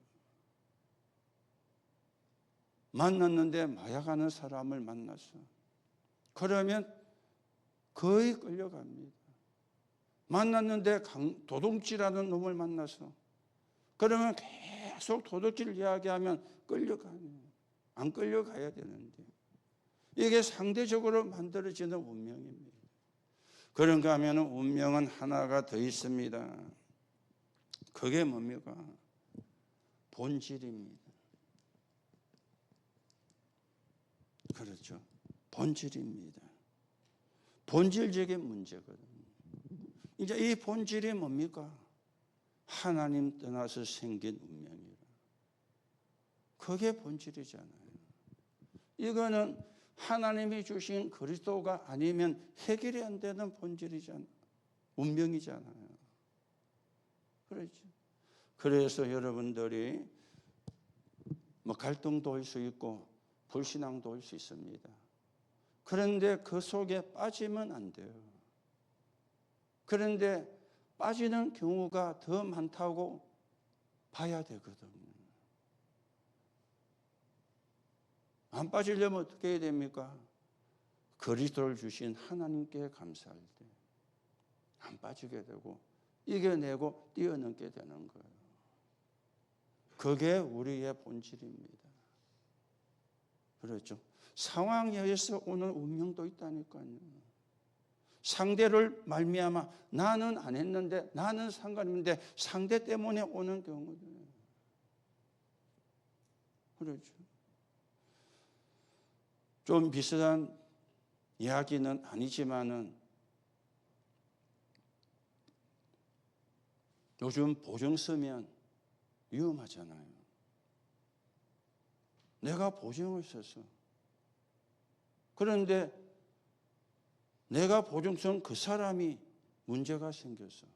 만났는데 마약하는 사람을 만났어. 그러면 거의 끌려갑니다. 만났는데 도둑질하는 놈을 만나서 그러면 계속 도둑질 이야기하면 끌려가요. 안 끌려가야 되는데 이게 상대적으로 만들어지는 운명입니다. 그런가 하면 운명은 하나가 더 있습니다. 그게 뭡니까? 본질입니다. 그렇죠. 본질입니다. 본질적인 문제거든요. 이제 이 본질이 뭡니까? 하나님 떠나서 생긴 운명이라. 그게 본질이잖아요. 이거는 하나님이 주신 그리스도가 아니면 해결이 안 되는 본질이잖아요. 운명이잖아요. 그렇죠. 그래서 여러분들이 갈등도 올 수 있고 불신앙도 올 수 있습니다. 그런데 그 속에 빠지면 안 돼요. 그런데 빠지는 경우가 더 많다고 봐야 되거든요. 안 빠지려면 어떻게 해야 됩니까? 그리스도를 주신 하나님께 감사할 때 안 빠지게 되고 이겨내고 뛰어넘게 되는 거예요. 그게 우리의 본질입니다. 그렇죠. 상황에 의해서 오는 운명도 있다니까요. 상대를 말미암아 나는 안 했는데 나는 상관없는데 상대 때문에 오는 경우들. 그렇죠. 좀 비슷한 이야기는 아니지만은 요즘 보증 서면 위험하잖아요. 내가 보증을 써서. 그런데 내가 보증선 그 사람이 문제가 생겨서.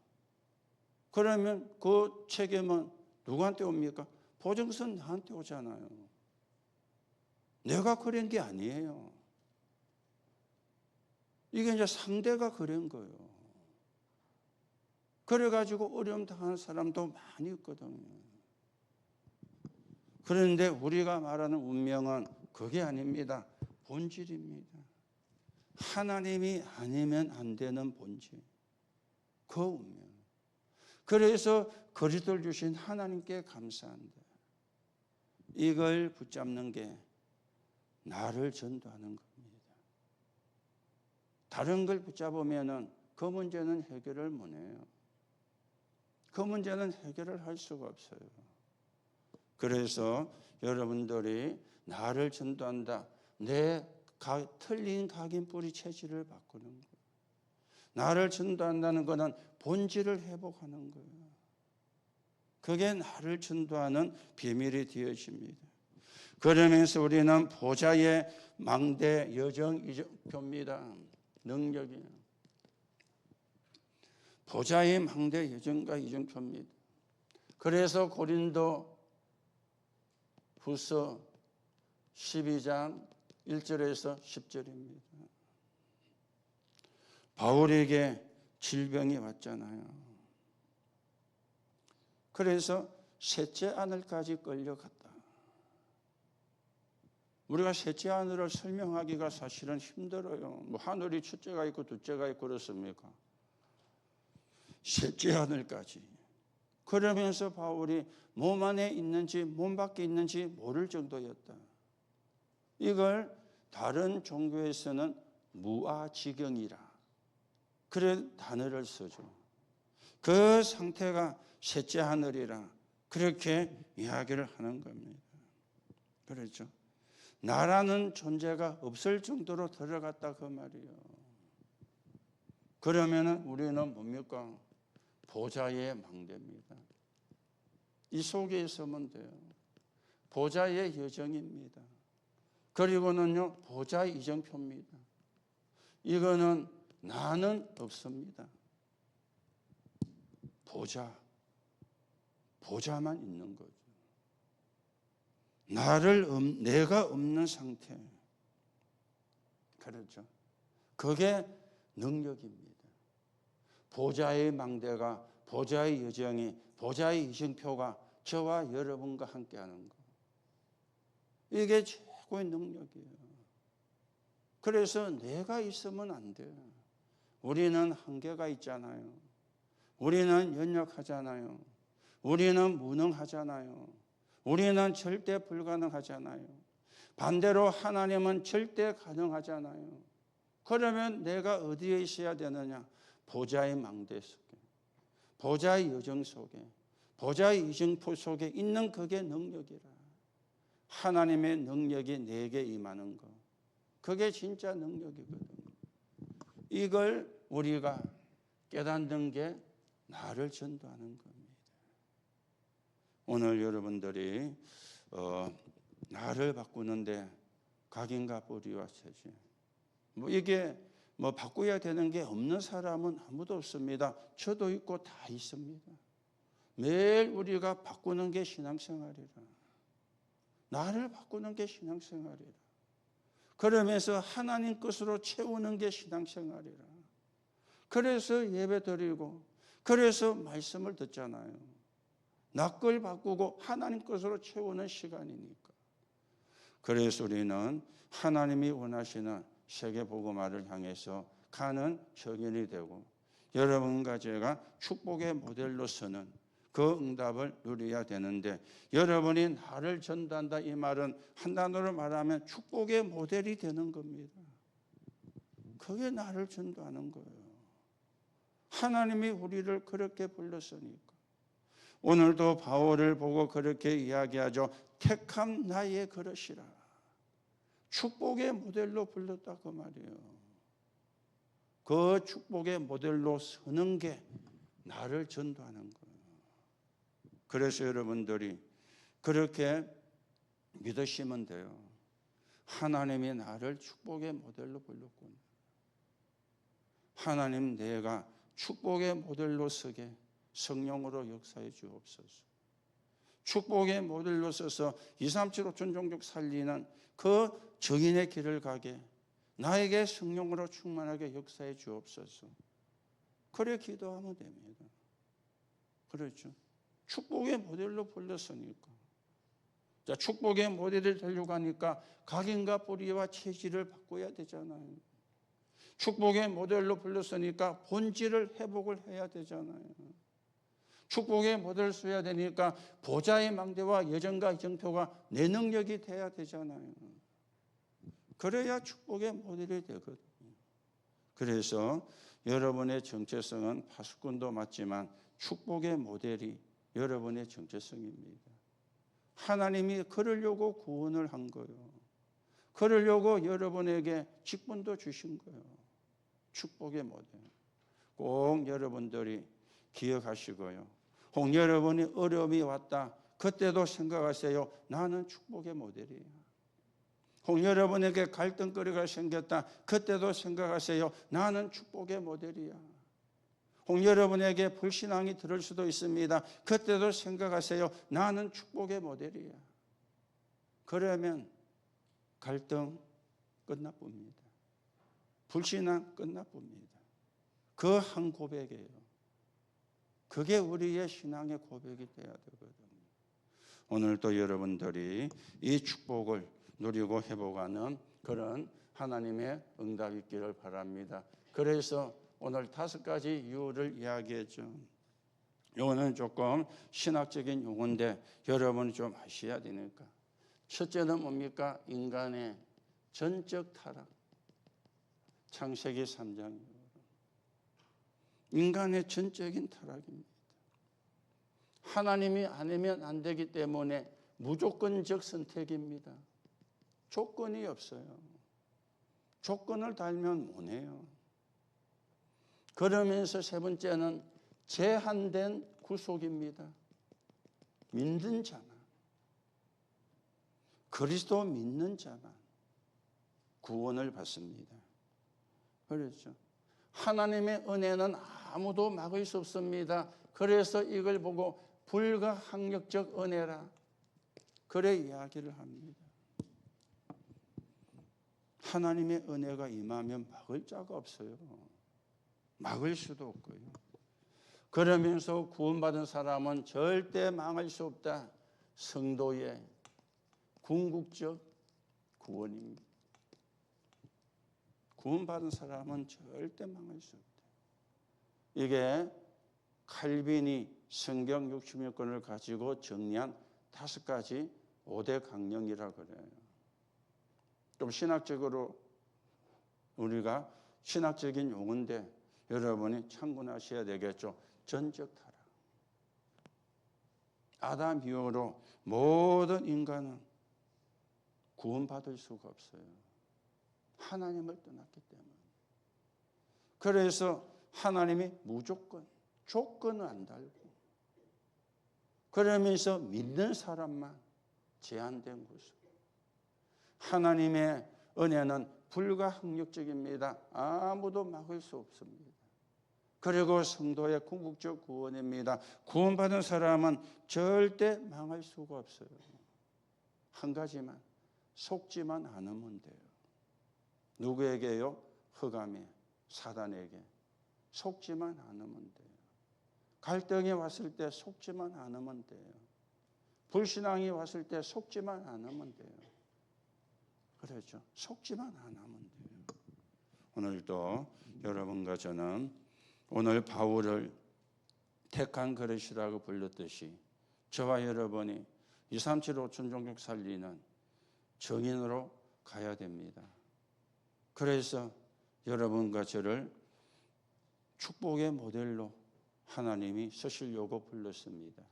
그러면 그 책임은 누구한테 옵니까? 보증선 나한테 오잖아요. 내가 그런 게 아니에요. 이게 이제 상대가 그런 거예요. 그래가지고 어려움 당하는 사람도 많이 있거든요. 그런데 우리가 말하는 운명은 그게 아닙니다. 본질입니다. 하나님이 아니면 안 되는 본질. 그 운명. 그래서 그리스도를 주신 하나님께 감사한다. 이걸 붙잡는 게 나를 전도하는 겁니다. 다른 걸 붙잡으면은 그 문제는 해결을 못 해요. 그 문제는 해결을 할 수가 없어요. 그래서 여러분들이 나를 전도한다. 내 틀린 각인 뿌리 체질을 바꾸는 거예요. 나를 전도한다는 것은 본질을 회복하는 거예요. 그게 나를 전도하는 비밀이 되어집니다. 그러면서 우리는 보좌의 망대 여정 이정표입니다. 능력이에요. 보좌의 망대 여정과 이정표입니다. 그래서 고린도 후서 12장 1절에서 10절입니다. 바울에게 질병이 왔잖아요. 그래서 셋째 하늘까지 끌려갔다. 우리가 셋째 하늘을 설명하기가 사실은 힘들어요. 뭐 하늘이 첫째가 있고 둘째가 있고 그렇습니까? 셋째 하늘까지. 그러면서 바울이 몸 안에 있는지 몸 밖에 있는지 모를 정도였다. 이걸 다른 종교에서는 무아지경이라 그런 단어를 쓰죠. 그 상태가 셋째 하늘이라 그렇게 이야기를 하는 겁니다. 그렇죠? 나라는 존재가 없을 정도로 들어갔다 그 말이에요. 그러면은 우리는 뭡니까? 보좌의 망대입니다. 이 속에 있으면 돼요. 보좌의 여정입니다. 그리고는요 보좌의 이정표입니다. 이거는 나는 없습니다. 보좌만 있는 거죠. 내가 없는 상태. 그렇죠. 그게 능력입니다. 보좌의 망대가, 보좌의 여정이, 보좌의 이정표가 저와 여러분과 함께하는 거. 이게 최고의 능력이에요. 그래서 내가 있으면 안 돼요. 우리는 한계가 있잖아요. 우리는 연약하잖아요. 우리는 무능하잖아요. 우리는 절대 불가능하잖아요. 반대로 하나님은 절대 가능하잖아요. 그러면 내가 어디에 있어야 되느냐? 보좌의 망대 속에, 보좌의 여정 속에, 보좌의 이정표 속에 있는 그게 능력이라. 하나님의 능력이 내게 임하는 거. 그게 진짜 능력이거든요. 이걸 우리가 깨닫는 게 나를 전도하는 겁니다. 오늘 여러분들이 나를 바꾸는데 각인과 뿌리와 체질. 이게 바꿔야 되는 게 없는 사람은 아무도 없습니다. 저도 있고 다 있습니다. 매일 우리가 바꾸는 게 신앙생활이라. 나를 바꾸는 게 신앙생활이라. 그러면서 하나님 것으로 채우는 게 신앙생활이라. 그래서 예배드리고 그래서 말씀을 듣잖아요. 나 걸 바꾸고 하나님 것으로 채우는 시간이니까. 그래서 우리는 하나님이 원하시는 세계복음화를 향해서 가는 청년이 되고 여러분과 제가 축복의 모델로 서는 그 응답을 누려야 되는데 여러분이 나를 전도한다 이 말은 한 단어로 말하면 축복의 모델이 되는 겁니다. 그게 나를 전도하는 거예요. 하나님이 우리를 그렇게 불렀으니까. 오늘도 바울을 보고 그렇게 이야기하죠. 택함 나의 그릇이라. 축복의 모델로 불렀다 그 말이에요. 그 축복의 모델로 서는 게 나를 전도하는 거예요. 그래서 여러분들이 그렇게 믿으시면 돼요. 하나님이 나를 축복의 모델로 불렀구나. 하나님, 내가 축복의 모델로 서게 성령으로 역사해 주옵소서. 축복의 모델로 서서 2, 3, 7, 5천 종족 살리는 그 정인의 길을 가게 나에게 성령으로 충만하게 역사해 주옵소서. 그래 기도하면 됩니다. 그렇죠. 축복의 모델로 불렀으니까. 자, 축복의 모델을 되려고 하니까 각인과 뿌리와 체질을 바꿔야 되잖아요. 축복의 모델로 불렀으니까 본질을 회복을 해야 되잖아요. 축복의 모델을 써야 되니까 보좌의 망대와 여정과 정표가 내 능력이 돼야 되잖아요. 그래야 축복의 모델이 되거든요. 그래서 여러분의 정체성은 파수꾼도 맞지만 축복의 모델이 여러분의 정체성입니다. 하나님이 그러려고 구원을 한 거예요. 그러려고 여러분에게 직분도 주신 거예요. 축복의 모델. 꼭 여러분들이 기억하시고요. 혹 여러분이 어려움이 왔다. 그때도 생각하세요. 나는 축복의 모델이에요. 혹 여러분에게 갈등거리가 생겼다. 그때도 생각하세요. 나는 축복의 모델이야. 혹 여러분에게 불신앙이 들을 수도 있습니다. 그때도 생각하세요. 나는 축복의 모델이야. 그러면 갈등 끝나쁩니다. 불신앙 끝나쁩니다. 그 한 고백이에요. 그게 우리의 신앙의 고백이 돼야 되거든요. 오늘도 여러분들이 이 축복을 누리고 회복하는 그런 하나님의 응답이 있기를 바랍니다. 그래서 오늘 5가지 이유를 이야기했죠. 이거는 조금 신학적인 용어인데 여러분이 좀 아셔야 되니까. 첫째는 뭡니까? 인간의 전적 타락. 창세기 3장이에요. 인간의 전적인 타락입니다. 하나님이 아니면 안 되기 때문에 무조건적 선택입니다. 조건이 없어요. 조건을 달면 못해요. 그러면서 세 번째는 제한된 구속입니다. 믿는 자만, 그리스도 믿는 자만 구원을 받습니다. 그렇죠. 하나님의 은혜는 아무도 막을 수 없습니다. 그래서 이걸 보고 불가항력적 은혜라 그래 이야기를 합니다. 하나님의 은혜가 임하면 막을 자가 없어요. 막을 수도 없고요. 그러면서 구원받은 사람은 절대 망할 수 없다. 성도의 궁극적 구원입니다. 구원받은 사람은 절대 망할 수 없다. 이게 칼빈이 성경 60여 권을 가지고 정리한 5가지 5대 강령이라 그래요. 좀 신학적으로 우리가 신학적인 용어인데 여러분이 참고하셔야 되겠죠. 전적 타락. 아담 이후로 모든 인간은 구원받을 수가 없어요. 하나님을 떠났기 때문에. 그래서 하나님이 무조건, 조건을 안 달고 그러면서 믿는 사람만 제한된 곳으로. 하나님의 은혜는 불가항력적입니다. 아무도 막을 수 없습니다. 그리고 성도의 궁극적 구원입니다. 구원받은 사람은 절대 망할 수가 없어요. 한 가지만, 속지만 않으면 돼요. 누구에게요? 흑암에, 사단에게. 속지만 않으면 돼요. 갈등이 왔을 때 속지만 않으면 돼요. 불신앙이 왔을 때 속지만 않으면 돼요. 그렇죠. 속지만 않으면 돼요. 오늘도 여러분과 저는 오늘 바울을 택한 그릇이라고 불렀듯이 저와 여러분이 2, 3, 7, 5천 종족 살리는 정인으로 가야 됩니다. 그래서 여러분과 저를 축복의 모델로 하나님이 쓰시려고 불렀습니다.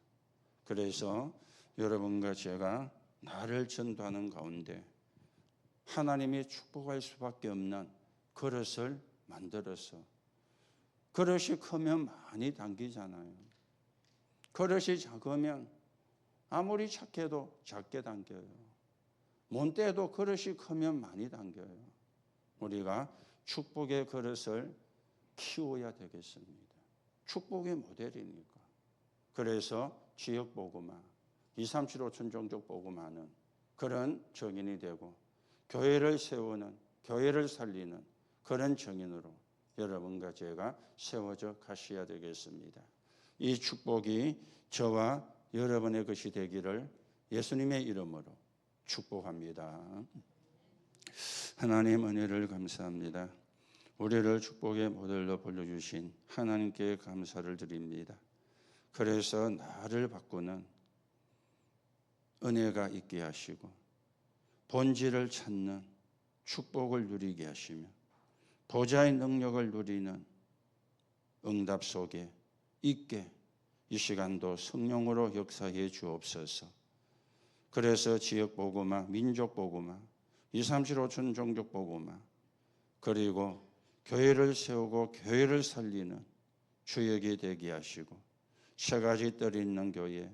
그래서 여러분과 제가 나를 전도하는 가운데 하나님이 축복할 수밖에 없는 그릇을 만들어서 그릇이 크면 많이 담기잖아요. 그릇이 작으면 아무리 착해도 작게 담겨요. 못돼도 그릇이 크면 많이 담겨요. 우리가 축복의 그릇을 키워야 되겠습니다. 축복의 모델이니까. 그래서 지역 복음화, 237 5천 종족 복음화는 그런 정인이 되고 교회를 세우는, 교회를 살리는 그런 정인으로 여러분과 제가 세워져 가셔야 되겠습니다. 이 축복이 저와 여러분의 것이 되기를 예수님의 이름으로 축복합니다. 하나님 은혜를 감사합니다. 우리를 축복의 모델로 불러주신 하나님께 감사를 드립니다. 그래서 나를 바꾸는 은혜가 있게 하시고 본질을 찾는 축복을 누리게 하시며 보좌의 능력을 누리는 응답 속에 있게 이 시간도 성령으로 역사해 주옵소서. 그래서 지역 복음화, 민족 복음화, 237 5천 종족 복음화, 그리고 교회를 세우고 교회를 살리는 주역이 되게 하시고 세 가지 뜰 있는 교회,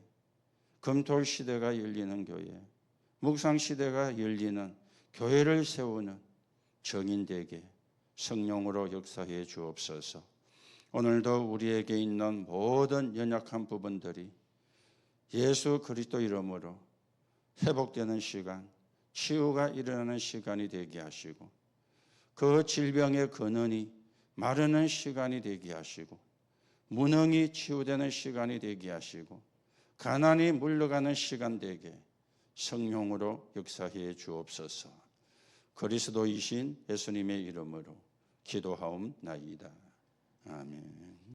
금토일 시대가 열리는 교회, 묵상 시대가 열리는 교회를 세우는 정인되게 성령으로 역사해 주옵소서. 오늘도 우리에게 있는 모든 연약한 부분들이 예수 그리스도 이름으로 회복되는 시간, 치유가 일어나는 시간이 되게 하시고 그 질병의 근원이 마르는 시간이 되게 하시고 무능이 치유되는 시간이 되게 하시고 가난이 물러가는 시간 되게 성령으로 역사해 주옵소서. 그리스도이신 예수님의 이름으로 기도하옵나이다. 아멘.